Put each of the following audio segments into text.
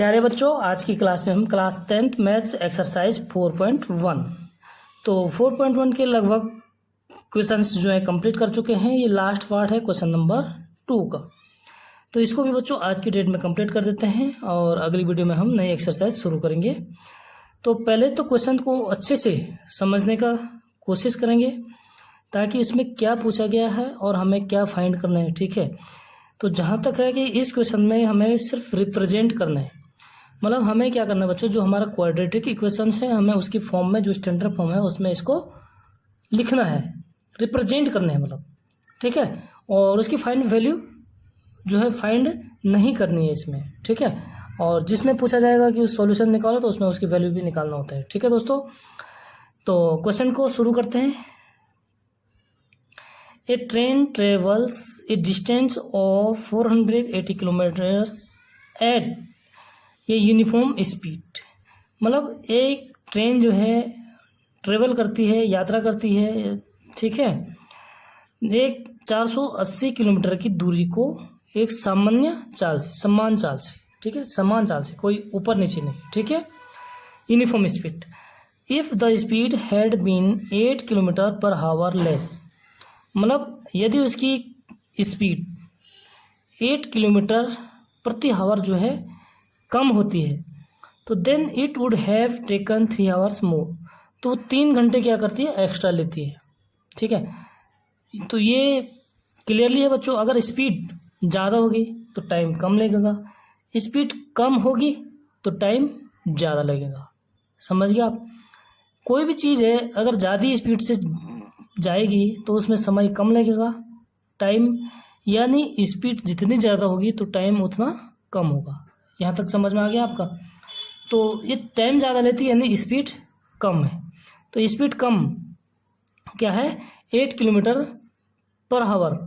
प्यारे बच्चों, आज की क्लास में हम क्लास 10th मैथ्स एक्सरसाइज 4.1 तो 4.1 के लगभग क्वेश्चंस जो है कंप्लीट कर चुके हैं। ये लास्ट पार्ट है क्वेश्चन नंबर 2 का। तो इसको भी बच्चों आज की डेट में कंप्लीट कर देते हैं और अगली वीडियो में हम नई एक्सरसाइज शुरू करेंगे। तो पहले तो क्वेश्चन को अच्छे से समझने का कोशिश करेंगे ताकि इसमें क्या पूछा गया है और हमें क्या फाइंड करना है। ठीक है, तो जहाँ तक है कि इस क्वेश्चन में हमें सिर्फ रिप्रेजेंट करना है, मतलब हमें क्या करना है बच्चों, जो हमारा क्वाड्रेटिक इक्वेशंस है हमें उसकी फॉर्म में, जो स्टैंडर्ड फॉर्म है उसमें इसको लिखना है, रिप्रेजेंट करना है मतलब। ठीक है, और उसकी फाइंड वैल्यू जो है फाइंड नहीं करनी है इसमें। ठीक है, और जिसमें पूछा जाएगा कि सॉल्यूशन निकालो तो उसमें उसकी वैल्यू भी निकालना होता है। ठीक है दोस्तों, तो क्वेश्चन को शुरू करते हैं। A train travels a distance of 480 kilometres at a uniform speed, मतलब एक ट्रेन जो है ट्रेवल करती है, यात्रा करती है। ठीक है, एक 480 किलोमीटर की दूरी को एक सामान्य चाल से, समान चाल से, ठीक है, समान चाल से, कोई ऊपर नीचे नहीं। ठीक है, uniform speed. If the speed had been 8 kilometre per hour less, मतलब यदि उसकी स्पीड 8 किलोमीटर प्रति हावर जो है कम होती है तो then it would have taken 3 hours more, तो 3 घंटे क्या करती है, एक्स्ट्रा लेती है। ठीक है, तो ये क्लियरली है बच्चों। अगर स्पीड ज़्यादा होगी तो टाइम कम लगेगा, स्पीड कम होगी तो टाइम ज़्यादा लगेगा। समझ गए आप? कोई भी चीज़ है अगर ज़्यादा स्पीड से जाएगी तो उसमें समय कम लगेगा, टाइम, यानी स्पीड जितनी ज़्यादा होगी तो टाइम उतना कम होगा। यहाँ तक समझ में आ गया आपका? तो ये टाइम ज़्यादा लेती है यानी स्पीड कम है। तो स्पीड कम क्या है, 8 किलोमीटर पर हावर।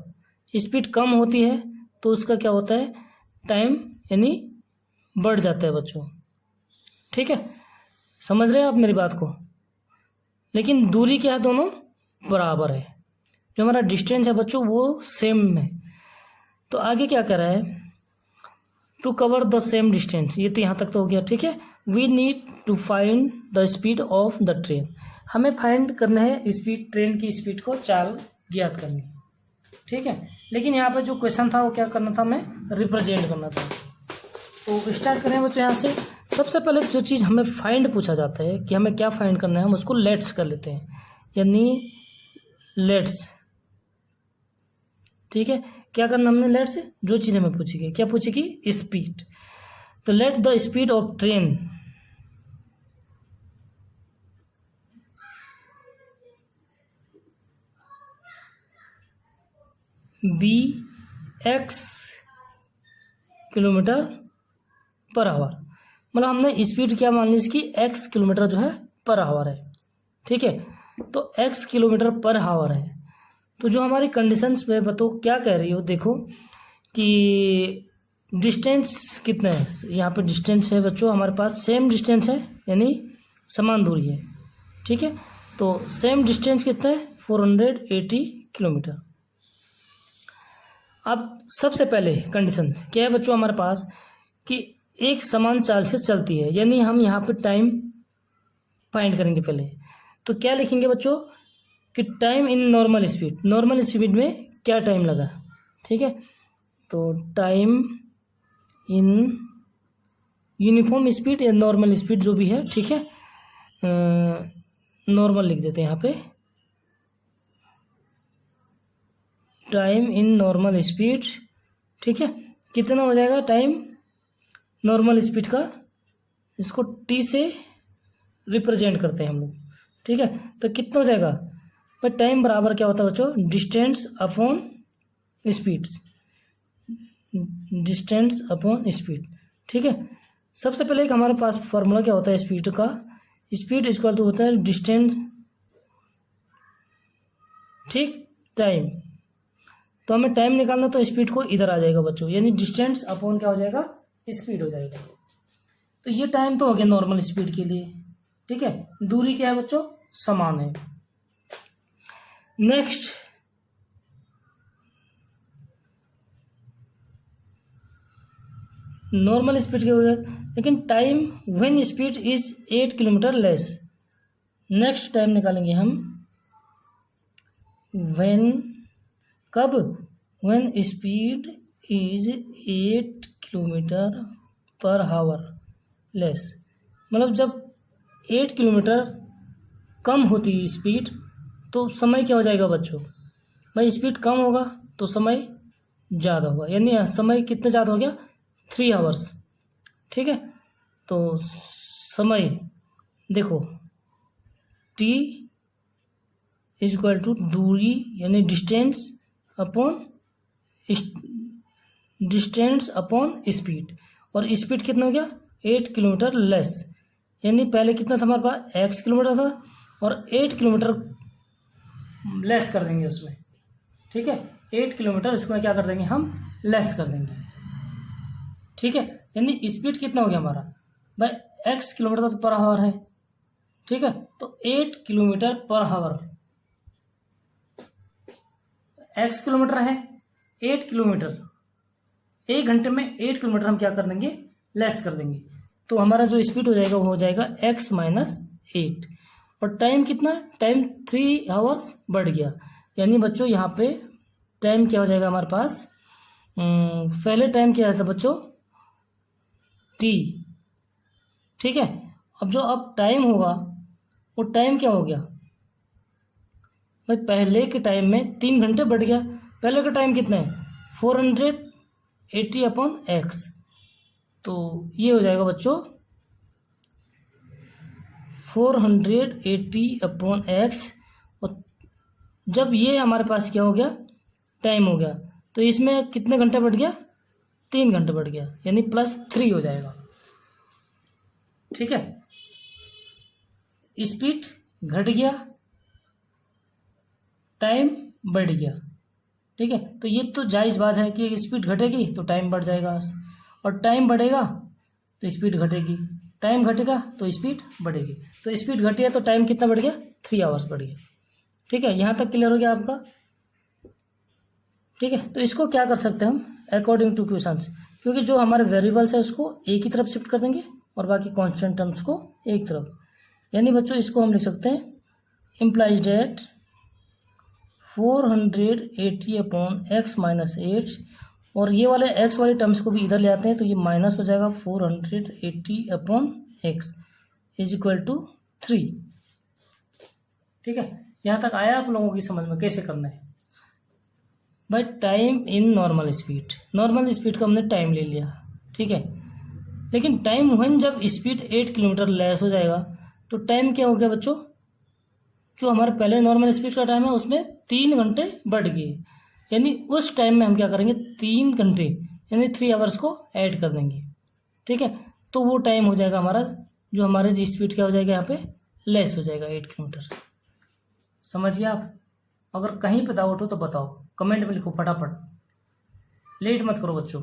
स्पीड कम होती है तो उसका क्या होता है, टाइम यानी बढ़ जाता है बच्चों। ठीक है, समझ रहे हैं आप मेरी बात को? लेकिन दूरी क्या है, दोनों बराबर है। जो हमारा डिस्टेंस है बच्चों वो सेम है। तो आगे क्या कर रहा है, to cover the same distance, ये तो यहाँ तक तो हो गया। ठीक है, we need to find the speed of the train, हमें फाइंड करना है स्पीड, ट्रेन की स्पीड को, चाल ज्ञात करनी है। ठीक है, लेकिन यहाँ पे जो क्वेश्चन था वो क्या करना था, हमें रिप्रेजेंट करना था। तो स्टार्ट करें बच्चों यहाँ से। सबसे पहले जो चीज़ हमें फाइंड पूछा जाता है कि हमें क्या फाइंड करना है, हम उसको लेट्स कर लेते हैं, यानी लेट्स। ठीक है, क्या करना हमने, लेट्स, जो चीज़ हमें पूछेगी, क्या पूछेगी, स्पीड। तो let the speed of train be x kilometre per hour, मतलब हमने स्पीड क्या मान ली इसकी, x किलोमीटर जो है पर आवर है। ठीक है, तो x किलोमीटर पर आवर है। तो जो हमारी कंडीशंस पे बताओ क्या कह रही हो, देखो कि डिस्टेंस कितना है। यहाँ पे डिस्टेंस है बच्चों हमारे पास, सेम डिस्टेंस है यानी समान दूरी है। ठीक है, तो सेम डिस्टेंस कितना है, 480 किलोमीटर। अब सबसे पहले कंडीशन क्या है बच्चों हमारे पास, कि एक समान चाल से चलती है, यानी हम यहाँ पे टाइम फाइंड करेंगे पहले। तो क्या लिखेंगे बच्चों कि time in normal speed, normal speed में क्या टाइम लगा। ठीक है, तो टाइम इन यूनिफॉर्म स्पीड या नॉर्मल स्पीड जो भी है, ठीक है, नॉर्मल लिख देते हैं यहाँ पे, टाइम इन नॉर्मल स्पीड। ठीक है, कितना हो जाएगा टाइम नॉर्मल स्पीड का, इसको टी से रिप्रेजेंट करते हैं हम लोग। ठीक है, तो कितना हो जाएगा, पर टाइम बराबर क्या होता है बच्चों, distance upon speed, distance upon speed. ठीक है, सबसे पहले एक हमारे पास फॉर्मूला क्या होता है स्पीड का, स्पीड इक्वल टू होता है डिस्टेंस, ठीक, टाइम। तो हमें टाइम निकालना तो स्पीड को इधर आ जाएगा बच्चों, यानी डिस्टेंस अपॉन क्या हो जाएगा, स्पीड हो जाएगा। तो ये टाइम तो हो गया नॉर्मल स्पीड के लिए। ठीक है, दूरी क्या है बच्चों, समान है। नेक्स्ट नॉर्मल स्पीड क्या हो गया, लेकिन time when speed is 8 kilometre less. Next time निकालेंगे हम व्हेन, कब, when speed is 8 kilometre per hour less, मतलब जब 8 किलोमीटर कम होती है स्पीड तो समय क्या हो जाएगा बच्चों, भाई स्पीड कम होगा तो समय ज़्यादा होगा, यानी समय कितना ज़्यादा हो गया, 3 आवर्स। ठीक है, तो समय देखो t इज इक्वल टू दूरी यानी डिस्टेंस अपॉन स्पीड, और स्पीड कितना हो गया 8 किलोमीटर लेस, यानी पहले कितना था हमारे पास x किलोमीटर था और 8 किलोमीटर लेस कर देंगे उसमें। ठीक है, 8 किलोमीटर इसमें क्या कर देंगे हम, लेस कर देंगे। ठीक है, यानी स्पीड कितना हो गया हमारा, भाई x किलोमीटर तो पर आवर है। ठीक है, तो 8 kilometre per our, x kilometre है, 8 किलोमीटर, 1 घंटे में 8 किलोमीटर हम क्या कर देंगे, लेस कर देंगे, तो हमारा जो स्पीड हो जाएगा वो हो जाएगा x माइनस 8, और टाइम कितना, टाइम 3 आवर्स बढ़ गया, यानी बच्चों यहाँ पे टाइम क्या हो जाएगा हमारे पास, पहले टाइम क्या रहता बच्चों t। ठीक है, अब जो अब टाइम होगा वो टाइम क्या हो गया, भाई पहले के टाइम में 3 घंटे बढ़ गया, पहले का टाइम कितना है 480 अपॉन x, तो ये हो जाएगा बच्चों 480 अपॉन x, और जब ये हमारे पास क्या हो गया टाइम हो गया, तो इसमें कितने घंटे बढ़ गया, 3 घंटे बढ़ गया, यानी +3 हो जाएगा। ठीक है, स्पीड घट गया, टाइम बढ़ गया। ठीक है, तो ये तो जायज़ बात है कि स्पीड घटेगी तो टाइम बढ़ जाएगा, और टाइम बढ़ेगा तो स्पीड घटेगी, टाइम घटेगा तो स्पीड बढ़ेगी, तो स्पीड घटी है तो टाइम कितना बढ़ गया, 3 आवर्स बढ़ गया। ठीक है, यहाँ तक क्लियर हो गया आपका। ठीक है, तो इसको क्या कर सकते हैं हम, अकॉर्डिंग टू क्वेश्चंस, क्योंकि जो हमारे वेरिएबल्स है उसको एक ही तरफ शिफ्ट कर देंगे और बाकी कांस्टेंट टर्म्स को एक तरफ, यानी बच्चों इसको हम लिख सकते हैं implies date 480 upon x minus 8, और ये वाले x वाले टर्म्स को भी इधर ले आते हैं तो ये माइनस हो जाएगा 480 upon x is equal to 3। ठीक है, यहाँ तक आया आप लोगों की समझ में कैसे करना है, भाई टाइम इन नॉर्मल स्पीड का हमने टाइम ले लिया। ठीक है, लेकिन टाइम व्हेन जब स्पीड 8 किलोमीटर लेस हो जाएगा तो टाइम क्या हो गया बच्चों, जो हमारे पहले नॉर्मल स्पीड का टाइम है उसमें 3 घंटे बढ़ गए, यानी उस टाइम में हम क्या करेंगे 3 घंटे यानी 3 आवर्स को ऐड कर देंगे। ठीक है, तो वो टाइम हो जाएगा हमारा, जो हमारे स्पीड क्या हो जाएगा यहाँ पे लेस हो जाएगा 8 किलोमीटर। समझिए आप, अगर कहीं पे डाउट हो तो बताओ, कमेंट में लिखो फटाफट, लेट मत करो बच्चों।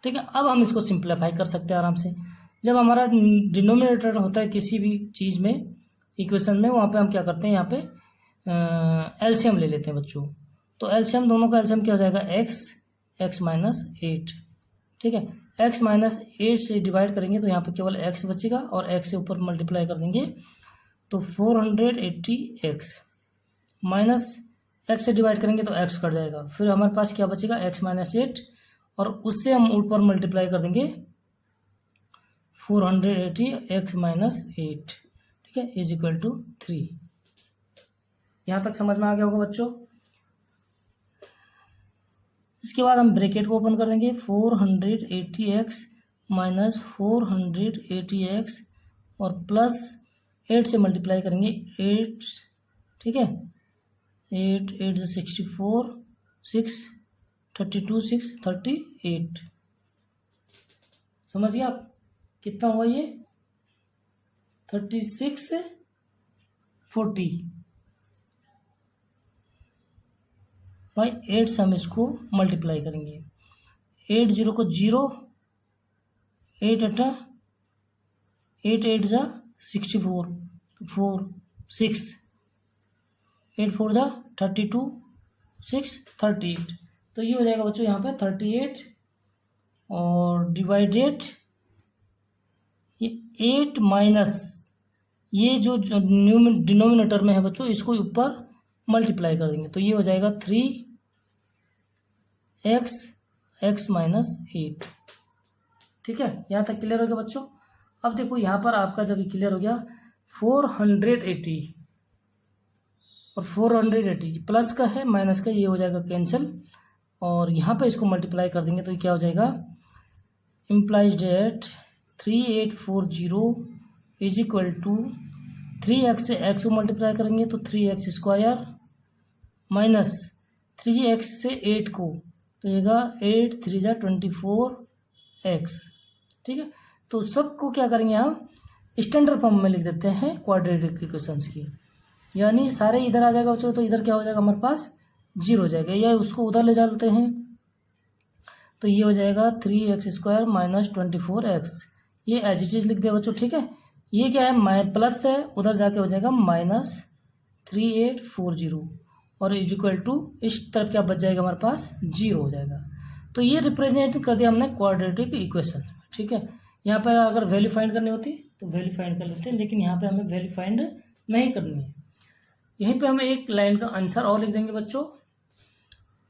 ठीक है, अब हम इसको सिंप्लीफाई कर सकते हैं आराम से। जब हमारा डिनोमिनेटर होता है किसी भी चीज़ में, इक्वेशन में, वहाँ पे हम क्या करते हैं, यहाँ पे एलसीएम ले लेते हैं बच्चों, तो एलसीएम दोनों का एलसीएम क्या हो जाएगा x माइनस 8। ठीक है, x माइनस 8 से डिवाइड करेंगे तो यहाँ पे केवल x बचेगा, और x से ऊपर मल्टीप्लाई कर देंगे तो 480x माइनस x से डिवाइड करेंगे तो x कट जाएगा, फिर हमारे पास क्या बचेगा x माइनस 8, और उससे हम ऊपर मल्टीप्लाई कर देंगे 480x माइनस 8। ठीक है, इज इक्वल टू 3। यहाँ तक समझ में आ गया होगा बच्चों। इसके बाद हम ब्रैकेट को ओपन कर देंगे, 480x माइनस 480x और प्लस 8 से मल्टीप्लाई करेंगे 8। ठीक है, 8 8 से 64, 6 32 6 38। समझिए आप कितना हुआ ये 36 40 भाई 8 से हम इसको मल्टीप्लाई करेंगे, 8 0 को 0, 8 8 8 8 जा 64 तो 4 6, 8 4 जा 32 6 38, तो ये हो जाएगा बच्चों यहाँ पे 38 और डिवाइडेड ये 8 माइनस ये जो डिनोमिनेटर में है बच्चों, इसको ऊपर मल्टीप्लाई कर देंगे तो ये हो जाएगा 3x माइनस 8। ठीक है, यहाँ तक क्लियर हो गया बच्चों। अब देखो यहाँ पर आपका जब क्लियर हो गया 480 और 480 प्लस का है माइनस का, ये हो जाएगा कैंसिल और यहाँ पे इसको मल्टीप्लाई कर देंगे तो ये क्या हो जाएगा, implies that 3840 is equal to 3x से x को मल्टीप्लाई करेंगे तो 3x स्क्वायर माइनस 3x से 8 को तो येगा 8 3 जा 24x। ठीक है, तो सबको क्या करेंगे हम स्टैंडर्ड फॉर्म में लिख देते हैं क्वाड्रेटिक इक्वेशंस की, यानी सारे इधर आ जाएगा बच्चों तो इधर क्या हो जाएगा हमारे पास 0 हो जाएगा, या उसको उधर ले जाते हैं तो ये हो जाएगा 3x स्क्वायर माइनस 24x। ये एज इट इज लिख दिया बच्चों। ठीक है, ये क्या है प्लस है, उधर जाके हो जाएगा माइनस 3840 और इज इक्वल टू इस तरफ क्या बच जाएगा हमारे पास 0 हो जाएगा। तो ये रिप्रेजेंट कर दिया हमने क्वाड्रेटिक इक्वेशन। ठीक है, यहाँ पर अगर वैल्यू फाइंड करनी होती तो वैल्यू फाइंड कर लेते हैं, लेकिन यहाँ पे हमें वैल्यू फाइंड नहीं करनी है। यहीं पे हमें एक लाइन का आंसर और लिख देंगे बच्चों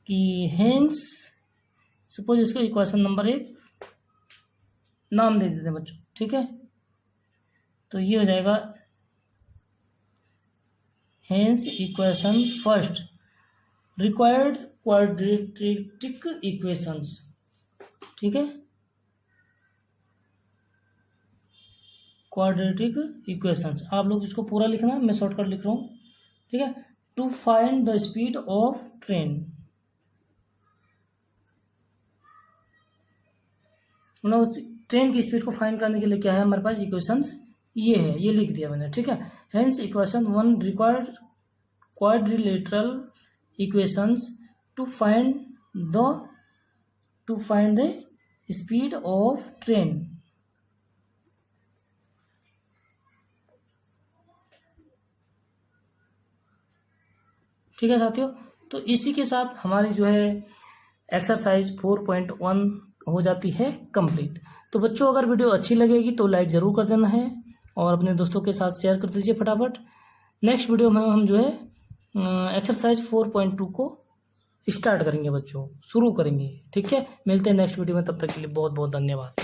कि हेंस सपोज इसको इक्वेशन नंबर 1 नाम दे देते हैं बच्चों। ठीक है, तो ये हो जाएगा hence equation first required quadratic equations. ठीक है, क्वाड्रेटिक इक्वेशंस आप लोग इसको पूरा लिखना, मैं शॉर्टकट लिख रहा हूँ। ठीक है, to find the speed of train, मतलब ट्रेन की स्पीड को फाइंड करने के लिए क्या है हमारे पास इक्वेशंस ये है, ये लिख दिया मैंने। ठीक है, hence equation 1 required quadrilateral equations to find the speed of train. ठीक है साथियों, तो इसी के साथ हमारी जो है एक्सरसाइज 4.1 हो जाती है कंप्लीट। तो बच्चों अगर वीडियो अच्छी लगेगी तो लाइक ज़रूर कर देना है और अपने दोस्तों के साथ शेयर कर दीजिए फटाफट। नेक्स्ट वीडियो में हम जो है एक्सरसाइज 4.2 को स्टार्ट करेंगे बच्चों, शुरू करेंगे। ठीक है, मिलते हैं नेक्स्ट वीडियो में, तब तक के लिए बहुत बहुत धन्यवाद।